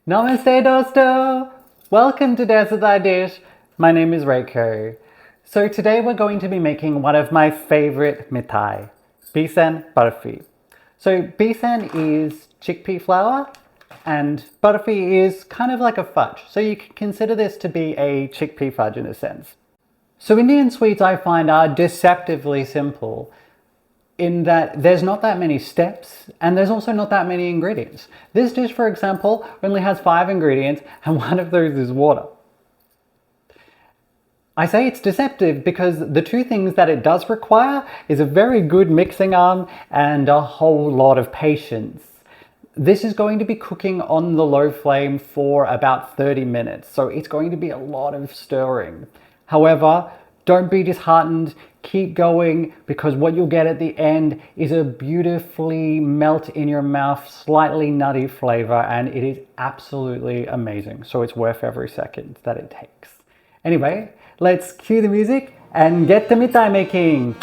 Namaste Dosto! Welcome to Desified Dish. My name is Reiko. So today we're going to be making one of my favorite mithai, Besan Barfi. So besan is chickpea flour and barfi is kind of like a fudge. So you can consider this to be a chickpea fudge in a sense. So Indian sweets I find are deceptively simple, in that there's not that many steps and there's also not that many ingredients. This dish, for example, only has 5 ingredients and one of those is water. I say it's deceptive because the 2 things that it does require is a very good mixing arm and a whole lot of patience. This is going to be cooking on the low flame for about 30 minutes, so it's going to be a lot of stirring. However, don't be disheartened, keep going, because what you'll get at the end is a beautifully melt in your mouth, slightly nutty flavor, and it is absolutely amazing. So it's worth every second that it takes. Anyway, let's cue the music and get the mithai making.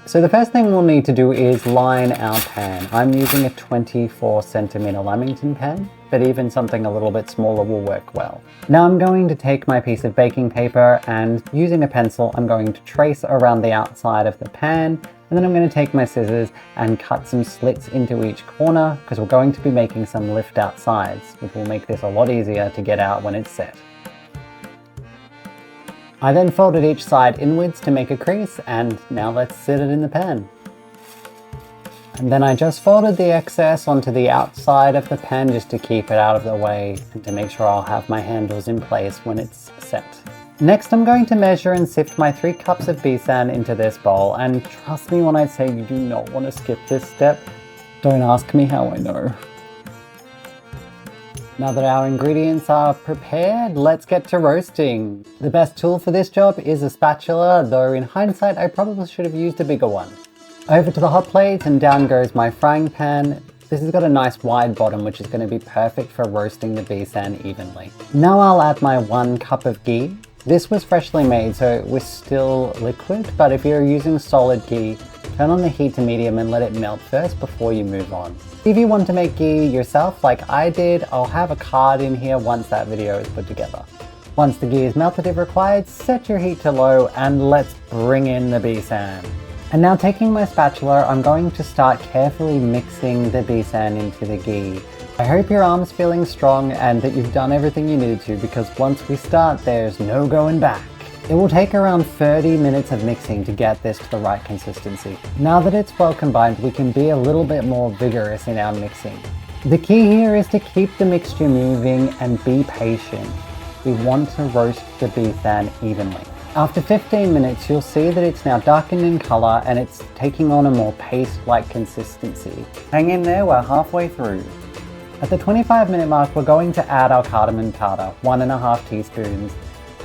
So the first thing we'll need to do is line our pan. I'm using a 24 centimeter Lamington pan, but even something a little bit smaller will work well. Now I'm going to take my piece of baking paper and using a pencil, I'm going to trace around the outside of the pan, and then I'm going to take my scissors and cut some slits into each corner because we're going to be making some lift out sides, which will make this a lot easier to get out when it's set. I then folded each side inwards to make a crease, and now let's sit it in the pan. And then I just folded the excess onto the outside of the pan just to keep it out of the way and to make sure I'll have my handles in place when it's set. Next, I'm going to measure and sift my 3 cups of besan into this bowl, and trust me when I say you do not want to skip this step. Don't ask me how I know. Now that our ingredients are prepared, let's get to roasting. The best tool for this job is a spatula, though in hindsight I probably should have used a bigger one. Over to the hot plate and down goes my frying pan. This has got a nice wide bottom which is going to be perfect for roasting the besan evenly. Now I'll add my 1 cup of ghee. This was freshly made so it was still liquid, but if you're using solid ghee, turn on the heat to medium and let it melt first before you move on. If you want to make ghee yourself like I did, I'll have a card in here once that video is put together. Once the ghee is melted if required, set your heat to low and let's bring in the besan. And now taking my spatula, I'm going to start carefully mixing the besan into the ghee. I hope your arm's feeling strong and that you've done everything you need to, because once we start, there's no going back. It will take around 30 minutes of mixing to get this to the right consistency. Now that it's well combined, we can be a little bit more vigorous in our mixing. The key here is to keep the mixture moving and be patient. We want to roast the besan evenly. After 15 minutes, you'll see that it's now darkened in color and it's taking on a more paste-like consistency. Hang in there, we're halfway through. At the 25-minute mark, we're going to add our cardamom powder, 1.5 teaspoons.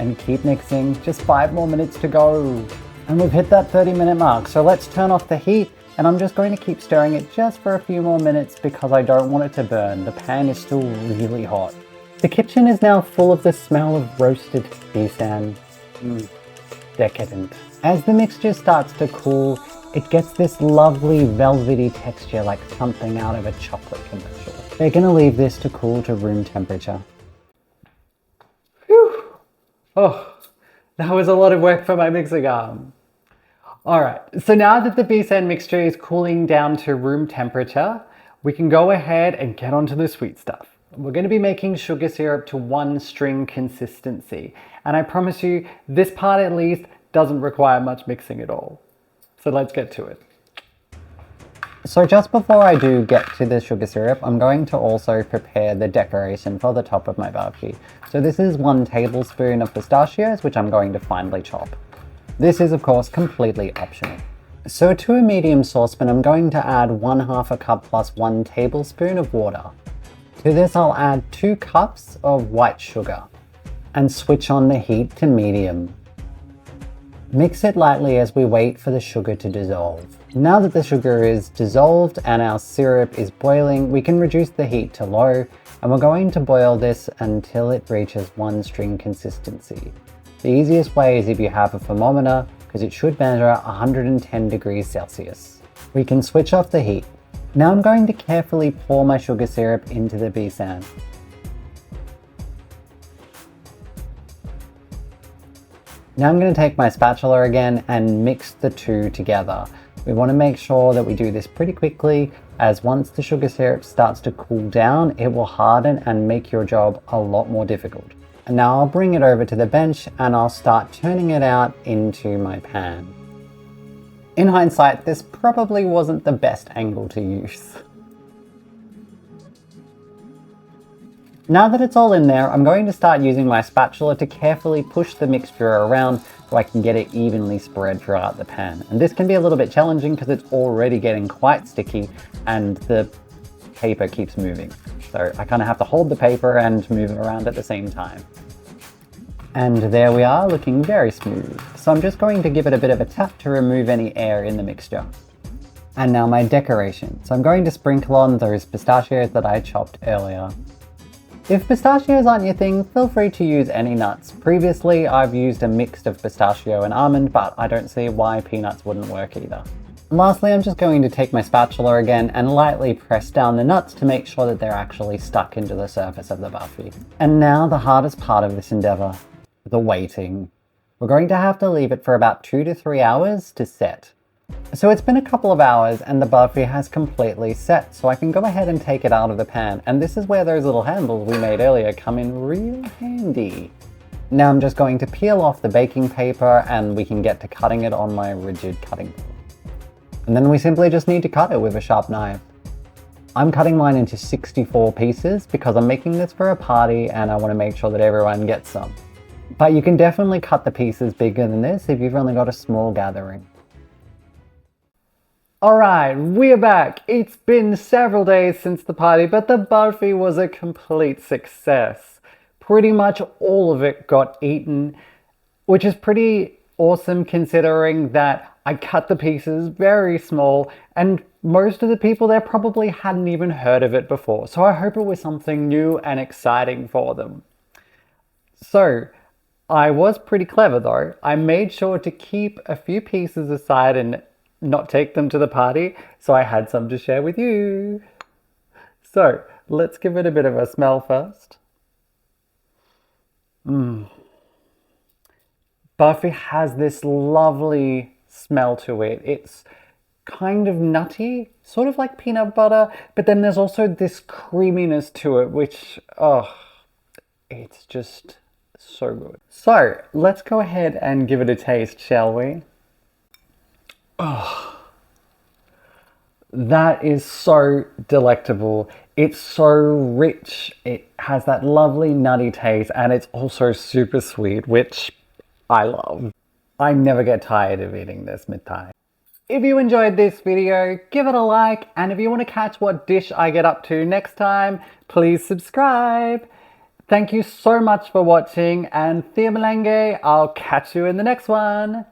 And keep mixing, just 5 more minutes to go. And we've hit that 30-minute mark, so let's turn off the heat, and I'm just going to keep stirring it just for a few more minutes because I don't want it to burn. The pan is still really hot. The kitchen is now full of the smell of roasted besan. Decadent. As the mixture starts to cool, it gets this lovely velvety texture like something out of a chocolate commercial. They're gonna leave this to cool to room temperature. Oh, that was a lot of work for my mixing arm. Alright, so now that the besan mixture is cooling down to room temperature, we can go ahead and get onto the sweet stuff. We're going to be making sugar syrup to 1 string consistency, and I promise you, this part at least doesn't require much mixing at all. So let's get to it. So just before I do get to the sugar syrup, I'm going to also prepare the decoration for the top of my barfi. So this is 1 tablespoon of pistachios, which I'm going to finely chop. This is of course completely optional. So to a medium saucepan, I'm going to add 1/2 cup plus 1 tablespoon of water. To this I'll add 2 cups of white sugar and switch on the heat to medium. Mix it lightly as we wait for the sugar to dissolve. Now that the sugar is dissolved and our syrup is boiling, we can reduce the heat to low, and we're going to boil this until it reaches 1 string consistency. The easiest way is if you have a thermometer, because it should measure 110 degrees Celsius. We can switch off the heat. Now I'm going to carefully pour my sugar syrup into the besan. Now I'm going to take my spatula again and mix the two together. We want to make sure that we do this pretty quickly, as once the sugar syrup starts to cool down, it will harden and make your job a lot more difficult. And now I'll bring it over to the bench and I'll start turning it out into my pan. In hindsight, this probably wasn't the best angle to use. Now that it's all in there, I'm going to start using my spatula to carefully push the mixture around so I can get it evenly spread throughout the pan. And this can be a little bit challenging because it's already getting quite sticky and the paper keeps moving. So I kind of have to hold the paper and move it around at the same time. And there we are, looking very smooth. So I'm just going to give it a bit of a tap to remove any air in the mixture. And now my decoration. So I'm going to sprinkle on those pistachios that I chopped earlier. If pistachios aren't your thing, feel free to use any nuts. Previously, I've used a mix of pistachio and almond, but I don't see why peanuts wouldn't work either. And lastly, I'm just going to take my spatula again and lightly press down the nuts to make sure that they're actually stuck into the surface of the barfi. And now the hardest part of this endeavor, the waiting. We're going to have to leave it for about 2 to 3 hours to set. So it's been a couple of hours and the barfi has completely set, so I can go ahead and take it out of the pan. And this is where those little handles we made earlier come in real handy. Now I'm just going to peel off the baking paper and we can get to cutting it on my rigid cutting board. And then we simply just need to cut it with a sharp knife. I'm cutting mine into 64 pieces because I'm making this for a party and I want to make sure that everyone gets some. But you can definitely cut the pieces bigger than this if you've only got a small gathering. Alright, we're back. It's been several days since the party, but the barfi was a complete success. Pretty much all of it got eaten, which is pretty awesome considering that I cut the pieces very small and most of the people there probably hadn't even heard of it before. So I hope it was something new and exciting for them. So I was pretty clever though. I made sure to keep a few pieces aside and not take them to the party, so I had some to share with you. So let's give it a bit of a smell first. Barfi has this lovely smell to it. It's kind of nutty, sort of like peanut butter, but then there's also this creaminess to it, which, it's just so good. So let's go ahead and give it a taste, shall we? Oh, that is so delectable. It's so rich. It has that lovely nutty taste and it's also super sweet, which I love. I never get tired of eating this mithai. If you enjoyed this video, give it a like, and if you want to catch what dish I get up to next time, please subscribe. Thank you so much for watching, and Thea Malenge, I'll catch you in the next one.